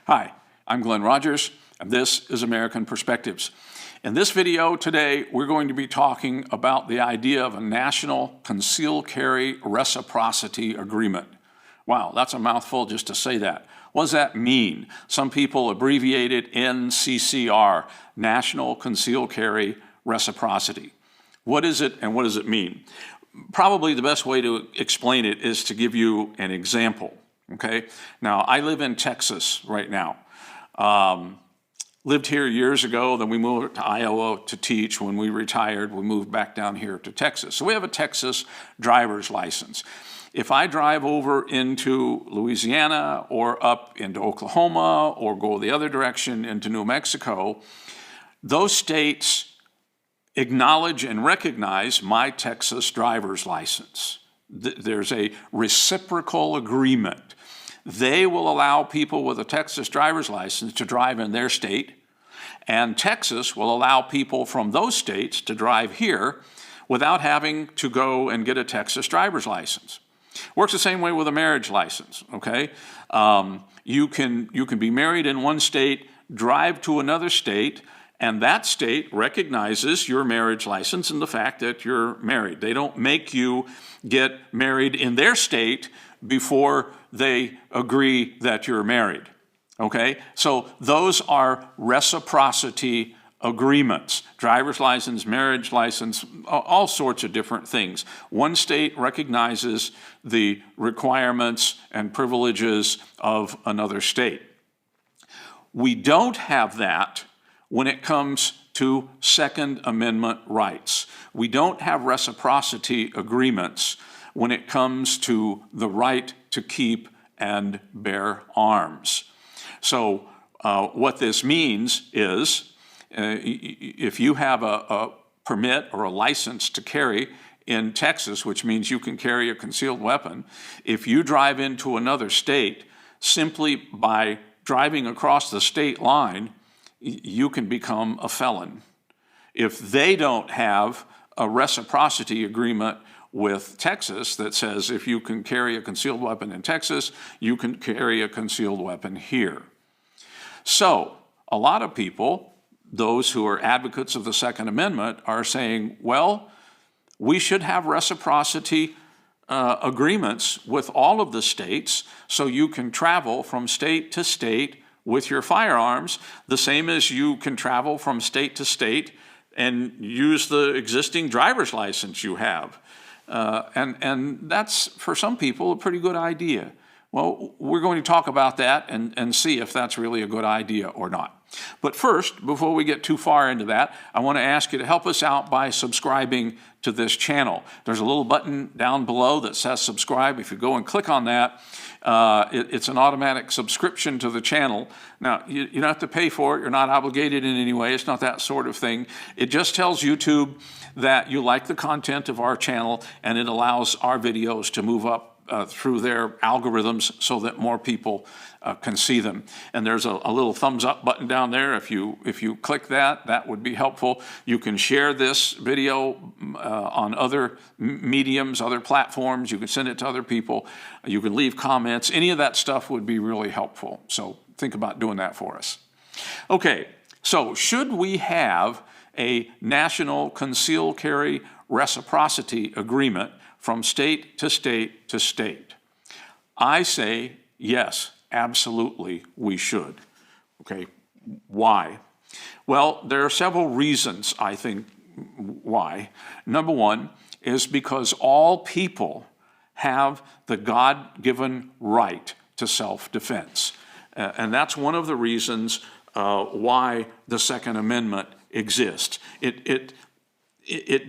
Hi, I'm Glenn Rogers, and this is American Perspectives. In this video today, we're going to be talking about the idea of a national concealed carry reciprocity agreement. Wow, that's a mouthful just to say that. What does that mean? Some people abbreviate it NCCR, National Concealed Carry Reciprocity. What is it and what does it mean? Probably the best way to explain it is to give you an example. Okay, now I live in Texas right now. Lived here years ago, then we moved to Iowa to teach. When we retired, we moved back down here to Texas. So we have a Texas driver's license. If I drive over into Louisiana or up into Oklahoma or go the other direction into New Mexico, those states acknowledge and recognize my Texas driver's license. There's a reciprocal agreement. They will allow people with a Texas driver's license to drive in their state, and Texas will allow people from those states to drive here without having to go and get a Texas driver's license. Works the same way with a marriage license, okay? You can be married in one state, drive to another state, and that state recognizes your marriage license and the fact that you're married. They don't make you get married in their state before they agree that you're married, okay? So those are reciprocity agreements. Driver's license, marriage license, all sorts of different things. One state recognizes the requirements and privileges of another state. We don't have that when it comes to Second Amendment rights. We don't have reciprocity agreements when it comes to the right to keep and bear arms. So what this means is if you have a permit or a license to carry in Texas, which means you can carry a concealed weapon, if you drive into another state, simply by driving across the state line, you can become a felon. If they don't have a reciprocity agreement with Texas that says if you can carry a concealed weapon in Texas, you can carry a concealed weapon here. So a lot of people, those who are advocates of the Second Amendment, are saying, well, we should have reciprocity agreements with all of the states so you can travel from state to state with your firearms, the same as you can travel from state to state and use the existing driver's license you have. And that's, for some people, a pretty good idea. Well, we're going to talk about that and see if that's really a good idea or not. But first, before we get too far into that, I want to ask you to help us out by subscribing to this channel. There's a little button down below that says subscribe. If you go and click on that, it's an automatic subscription to the channel. Now, you don't have to pay for it. You're not obligated in any way. It's not that sort of thing. It just tells YouTube that you like the content of our channel, and it allows our videos to move up through their algorithms so that more people can see them. And there's a little thumbs up button down there. If you click that, that would be helpful. You can share this video on other mediums, other platforms. You can send it to other people. You can leave comments. Any of that stuff would be really helpful. So think about doing that for us. Okay, so should we have a national concealed carry reciprocity agreement from state to state to state? I say yes, absolutely we should. Okay, why? Well, there are several reasons, I think, why. Number one is because all people have the God-given right to self-defense. And that's one of the reasons why the Second Amendment exists. It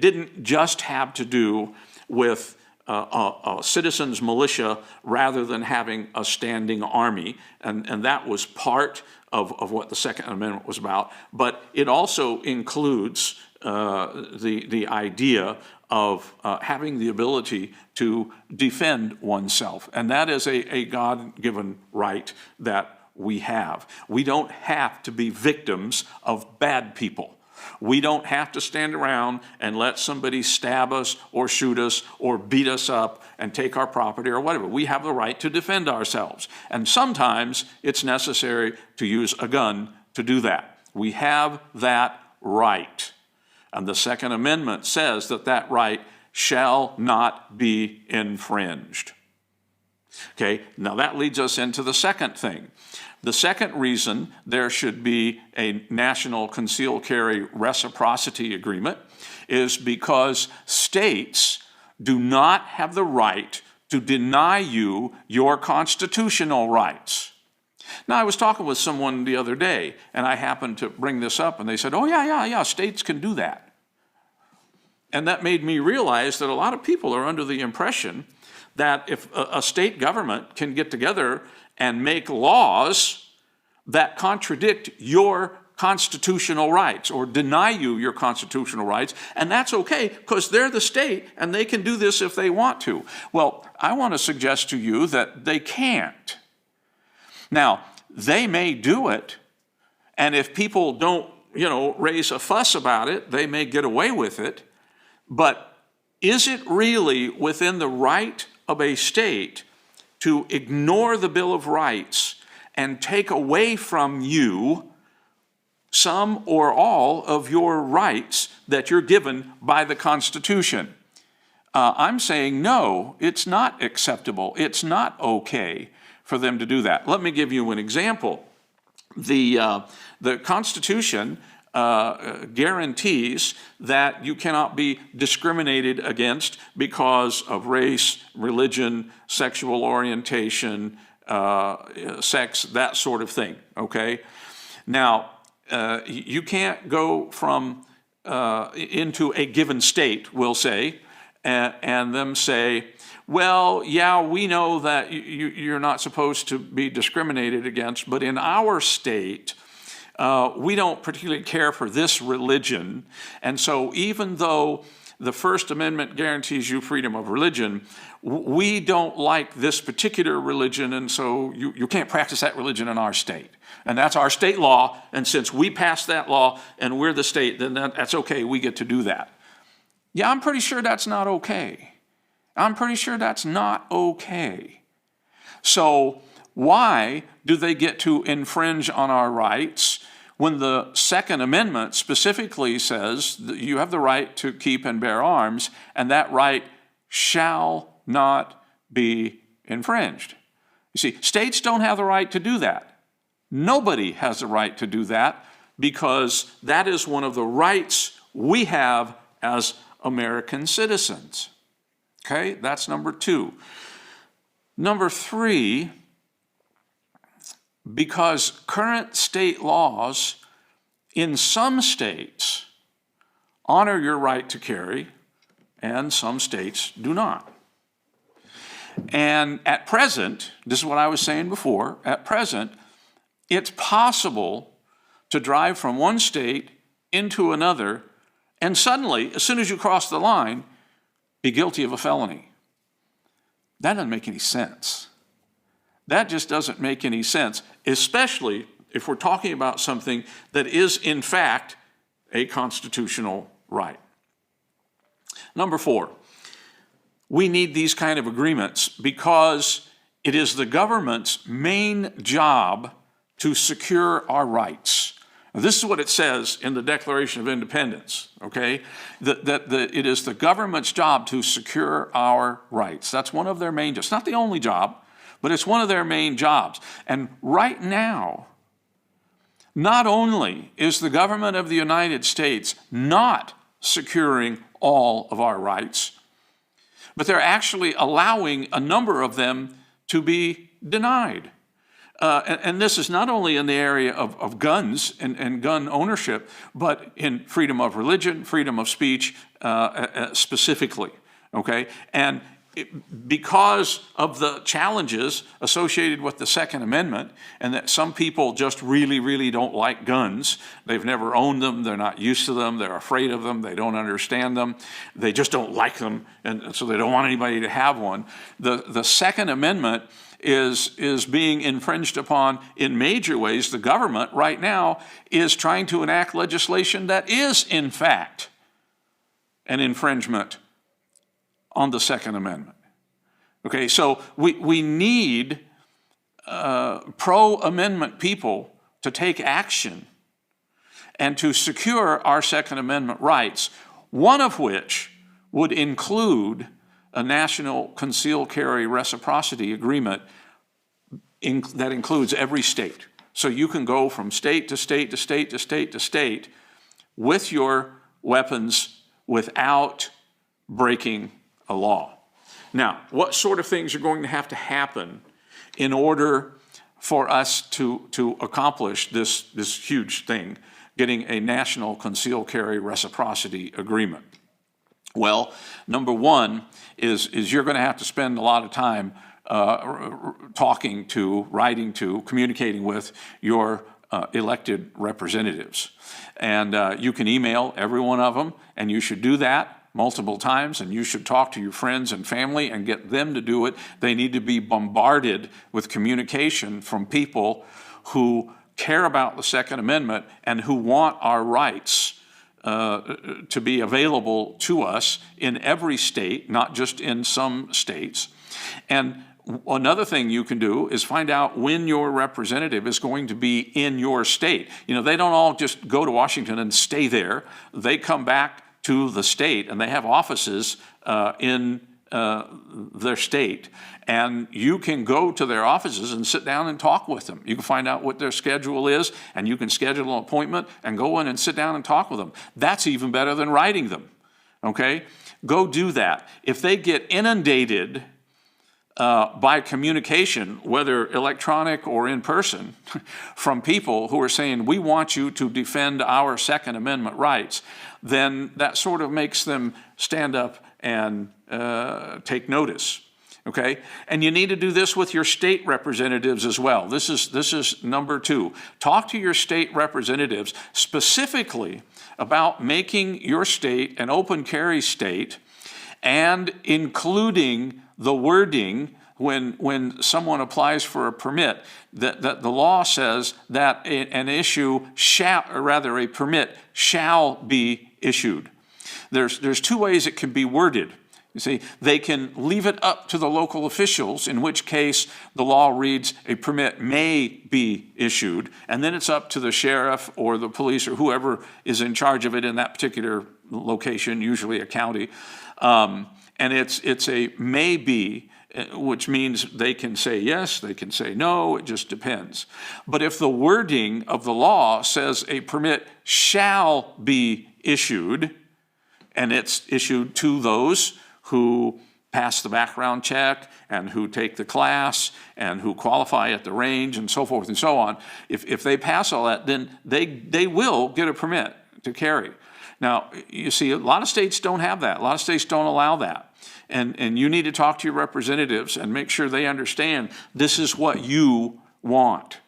didn't just have to do with a citizens' militia rather than having a standing army, and that was part of what the Second Amendment was about, but it also includes the idea of having the ability to defend oneself, and that is a God-given right that we have. We don't have to be victims of bad people. We don't have to stand around and let somebody stab us or shoot us or beat us up and take our property or whatever. We have the right to defend ourselves. And sometimes it's necessary to use a gun to do that. We have that right. And the Second Amendment says that that right shall not be infringed. Okay, now that leads us into the second thing. The second reason there should be a national concealed carry reciprocity agreement is because states do not have the right to deny you your constitutional rights. Now, I was talking with someone the other day, and I happened to bring this up, and they said, oh, yeah, states can do that. And that made me realize that a lot of people are under the impression that if a state government can get together and make laws that contradict your constitutional rights or deny you your constitutional rights, and that's okay because they're the state and they can do this if they want to. Well, I want to suggest to you that they can't. Now, they may do it, and if people don't, raise a fuss about it, they may get away with it, but is it really within the right of a state to ignore the Bill of Rights and take away from you some or all of your rights that you're given by the Constitution? I'm saying no, it's not acceptable. It's not okay for them to do that. Let me give you an example. The Constitution guarantees that you cannot be discriminated against because of race, religion, sexual orientation, sex, that sort of thing, okay? Now, you can't go from into a given state, we'll say, and them say, well, yeah, we know that you're not supposed to be discriminated against, but in our state, we don't particularly care for this religion. And so even though the First Amendment guarantees you freedom of religion, we don't like this particular religion, and so you can't practice that religion in our state. And that's our state law, and since we passed that law and we're the state, then that's okay, we get to do that. Yeah, I'm pretty sure that's not okay. I'm pretty sure that's not okay. So why do they get to infringe on our rights when the Second Amendment specifically says that you have the right to keep and bear arms, and that right shall not be infringed? You see, states don't have the right to do that. Nobody has the right to do that because that is one of the rights we have as American citizens. Okay, that's number two. Number three, because current state laws in some states honor your right to carry and some states do not. And at present, this is what I was saying before, at present, it's possible to drive from one state into another and suddenly, as soon as you cross the line, be guilty of a felony. That doesn't make any sense. That just doesn't make any sense, especially if we're talking about something that is, in fact, a constitutional right. Number four, we need these kind of agreements because it is the government's main job to secure our rights. Now, this is what it says in the Declaration of Independence, okay? That it is the government's job to secure our rights. That's one of their main jobs. It's not the only job, but it's one of their main jobs. And right now, not only is the government of the United States not securing all of our rights, but they're actually allowing a number of them to be denied. And this is not only in the area of guns and gun ownership, but in freedom of religion, freedom of speech specifically, okay? And because of the challenges associated with the Second Amendment, and that some people just really, really don't like guns. They've never owned them. They're not used to them. They're afraid of them. They don't understand them. They just don't like them, and so they don't want anybody to have one. The Second Amendment is being infringed upon in major ways. The government right now is trying to enact legislation that is, in fact, an infringement on the Second Amendment. Okay, so we need pro-amendment people to take action and to secure our Second Amendment rights, one of which would include a national conceal carry reciprocity agreement that includes every state. So you can go from state to state to state to state to state with your weapons without breaking a law. Now, what sort of things are going to happen in order for us to accomplish this huge thing, getting a national conceal carry reciprocity agreement? Well, number one is you're going to have to spend a lot of time talking to, writing to, communicating with your elected representatives. And you can email every one of them, and you should do that multiple times, and you should talk to your friends and family and get them to do it. They need to be bombarded with communication from people who care about the Second Amendment and who want our rights to be available to us in every state, not just in some states. And another thing you can do is find out when your representative is going to be in your state. You know, they don't all just go to Washington and stay there. They come back to the state, and they have offices in their state. And you can go to their offices and sit down and talk with them. You can find out what their schedule is, and you can schedule an appointment and go in and sit down and talk with them. That's even better than writing them, okay? Go do that. If they get inundated by communication, whether electronic or in person, from people who are saying, we want you to defend our Second Amendment rights, then that sort of makes them stand up and take notice. Okay, and you need to do this with your state representatives as well. This is number two. Talk to your state representatives specifically about making your state an open carry state, and including the wording when someone applies for a permit, that the law says that an issue shall, or rather a permit shall be issued. There's two ways it can be worded. You see, they can leave it up to the local officials, in which case the law reads a permit may be issued, and then it's up to the sheriff or the police or whoever is in charge of it in that particular location, usually a county. And it's a may be, which means they can say yes, they can say no, it just depends. But if the wording of the law says a permit shall be issued, and it's issued to those who pass the background check and who take the class and who qualify at the range and so forth and so on, if they pass all that, then they will get a permit to carry. Now, you see, a lot of states don't have that. A lot of states don't allow that. And you need to talk to your representatives and make sure they understand this is what you want.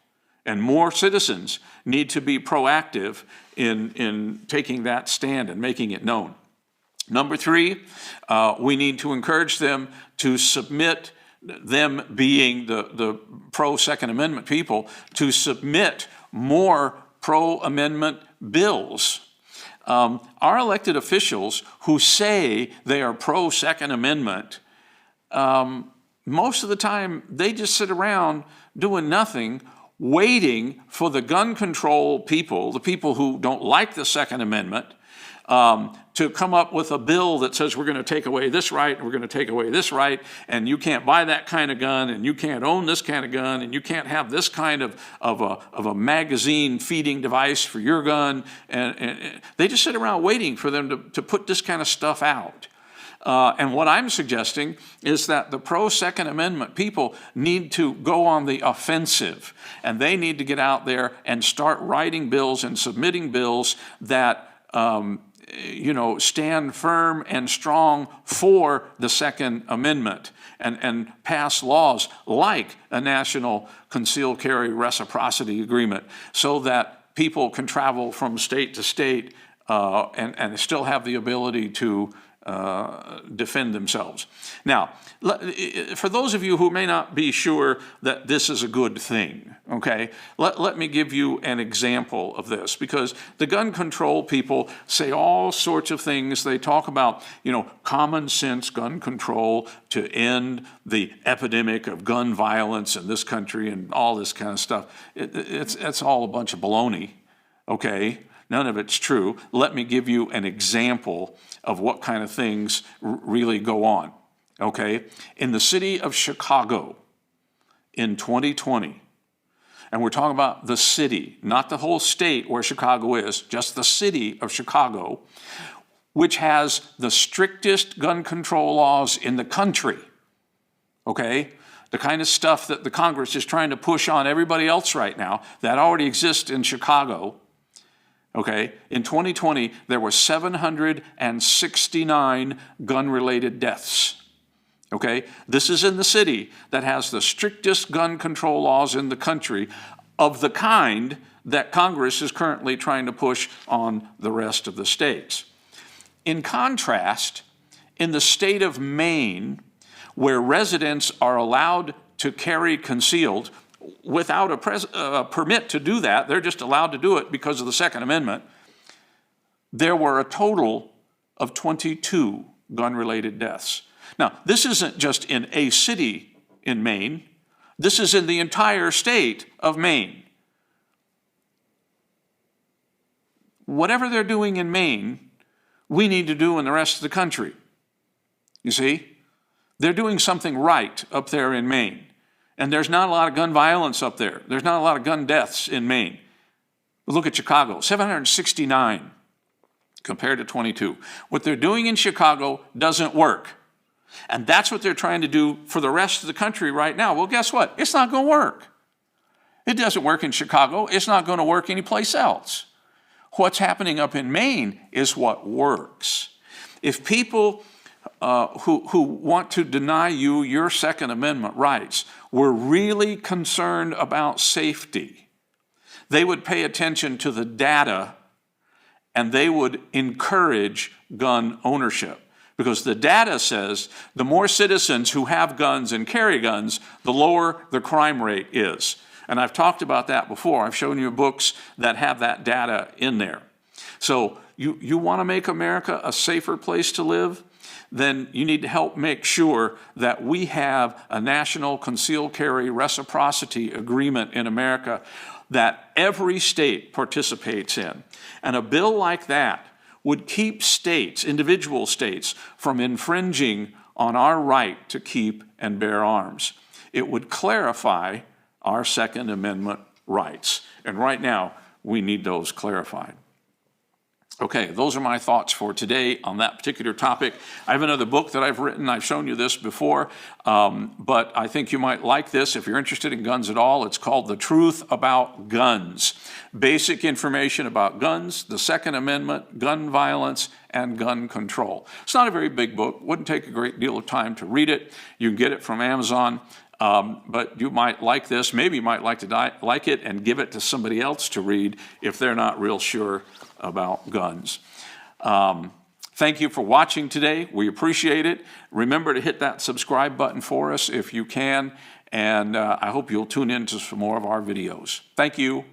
And more citizens need to be proactive in taking that stand and making it known. Number three, we need to encourage them to submit, them being the pro-Second Amendment people, to submit more pro-amendment bills. Our elected officials who say they are pro-Second Amendment, most of the time they just sit around doing nothing, waiting for the gun control people, the people who don't like the Second Amendment, to come up with a bill that says we're going to take away this right and we're going to take away this right, and you can't buy that kind of gun, and you can't own this kind of gun, and you can't have this kind of a magazine feeding device for your gun. And they just sit around waiting for them to put this kind of stuff out. And what I'm suggesting is that the pro-Second Amendment people need to go on the offensive, and they need to get out there and start writing bills and submitting bills that stand firm and strong for the Second Amendment, and pass laws like a national concealed carry reciprocity agreement, so that people can travel from state to state and still have the ability to defend themselves. Now, for those of you who may not be sure that this is a good thing, okay, let me give you an example of this, because the gun control people say all sorts of things. They talk about, common sense gun control to end the epidemic of gun violence in this country and all this kind of stuff. It's all a bunch of baloney, okay? None of it's true. Let me give you an example of what kind of things really go on, okay? In the city of Chicago in 2020, and we're talking about the city, not the whole state where Chicago is, just the city of Chicago, which has the strictest gun control laws in the country, okay? The kind of stuff that the Congress is trying to push on everybody else right now, that already exists in Chicago. Okay, in 2020, there were 769 gun-related deaths. Okay, this is in the city that has the strictest gun control laws in the country, of the kind that Congress is currently trying to push on the rest of the states. In contrast, in the state of Maine, where residents are allowed to carry concealed, without a permit to do that, they're just allowed to do it because of the Second Amendment, there were a total of 22 gun-related deaths. Now, this isn't just in a city in Maine. This is in the entire state of Maine. Whatever they're doing in Maine, we need to do in the rest of the country. You see? They're doing something right up there in Maine. And there's not a lot of gun violence up there. There's not a lot of gun deaths in Maine. Look at Chicago, 769 compared to 22. What they're doing in Chicago doesn't work. And that's what they're trying to do for the rest of the country right now. Well, guess what? It's not going to work. It doesn't work in Chicago. It's not going to work anyplace else. What's happening up in Maine is what works. If people who want to deny you your Second Amendment rights were really concerned about safety, they would pay attention to the data and they would encourage gun ownership. Because the data says the more citizens who have guns and carry guns, the lower the crime rate is. And I've talked about that before. I've shown you books that have that data in there. So you want to make America a safer place to live? Then you need to help make sure that we have a national concealed carry reciprocity agreement in America that every state participates in. And a bill like that would keep states, individual states, from infringing on our right to keep and bear arms. It would clarify our Second Amendment rights. And right now, we need those clarified. Okay, those are my thoughts for today on that particular topic. I have another book that I've written. I've shown you this before, but I think you might like this if you're interested in guns at all. It's called The Truth About Guns. Basic information about guns, the Second Amendment, gun violence, and gun control. It's not a very big book. Wouldn't take a great deal of time to read it. You can get it from Amazon. But you might like this. Maybe you might like it and give it to somebody else to read if they're not real sure about guns. Thank you for watching today. We appreciate it. Remember to hit that subscribe button for us if you can, and I hope you'll tune in to some more of our videos. Thank you.